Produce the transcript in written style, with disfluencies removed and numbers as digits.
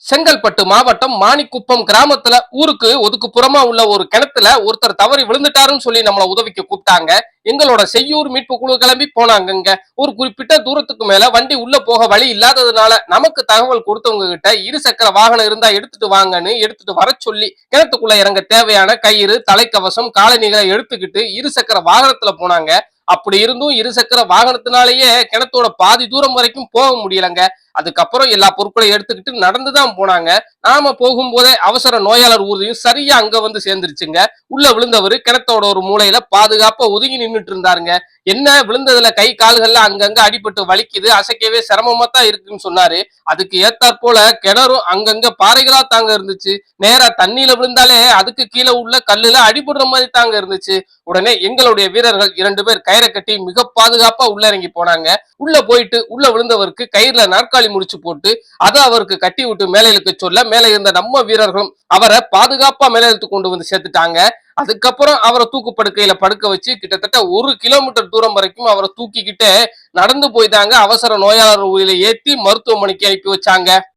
செங்கல்பட்டு மாவட்டம் மாணிக்குப்பம் கிராமத்துல ஊருக்கு ஒதுக்குப்புறமா உள்ள ஒரு கிணத்துல ஒருத்தர் தவறி விழுந்துட்டாருன்னு சொல்லி நம்மள உதவிக்கு கூப்பிட்டாங்க. எங்களோட செய்யூர் மீட்பு குழு கிளம்பி போனாங்க. ஒரு குறிப்பிட்ட தூரத்துக்கு மேல வண்டி உள்ள போக வழி இல்லாததுனால நமக்கு தகவல் கொடுத்தவங்க கிட்ட இருசக்கர வாகனம் இருந்தா எடுத்துட்டு வாங்கன்னு எடுத்துட்டு வர சொல்லி கிணத்துக்குள்ள இறங்க தேவையான கயிறு, தலைக்கவசம், காலணிகளை எடுத்துக்கிட்டு இருசக்கர வாகனத்துல போனாங்க. அப்படி இருந்தும் இருசக்கர வாகனத்தினாலேயே கிணத்தோட பாதி தூரம் வரைக்கும் போக முடியலங்க. அதுக்கப்புறம் எல்லா பொருட்களையும் எடுத்துக்கிட்டு நடந்துதான் போனாங்க. நாம போகும்போதே அவசர நோயாளர் ஊர்தியும் சரியா அங்க வந்து சேர்ந்துருச்சுங்க. உள்ள விழுந்தவரு கிணத்தோட ஒரு மூலையில பாதுகாப்பா ஒதுங்கி நின்றுட்டு இருந்தாருங்க. என்ன விழுந்ததுல கை கால்கள்ல அங்கங்க அடிபட்டு வலிக்குது, அசைக்கவே சிரமமா தான் இருக்குன்னு சொன்னாரு. அதுக்கு ஏத்தாற் போல கிணறும் அங்கங்க பாறைகளா தாங்க இருந்துச்சு. நேரா தண்ணியில விழுந்தாலே அதுக்கு கீழே உள்ள கல்லுல அடிபடுற மாதிரி தாங்க இருந்துச்சு. உடனே எங்களுடைய வீரர்கள் 2 பேர் கயிறை கட்டி மிக பாதுகாப்பா உள்ள இறங்கி போனாங்க. உள்ள போயிட்டு உள்ள விழுந்தவருக்கு கயிறுல நாற்காலி முடிச்சு போட்டு அதை அவருக்கு கட்டி விட்டு மேலே இழுக்க சொல்ல மேலே இருந்த நம்ம வீரர்களும் அவரை பாதுகாப்பா மேலே இழுத்து கொண்டு வந்து சேர்த்துட்டாங்க. அதுக்கப்புறம் அவரை தூக்கு படுக்கையில படுக்க வச்சு கிட்டத்தட்ட 1 கிலோமீட்டர் தூரம் வரைக்கும் அவரை தூக்கிக்கிட்டு நடந்து போய்தாங்க அவசர நோயாளர் ஊரில ஏற்றி மருத்துவமனைக்கு அனுப்பி வச்சாங்க.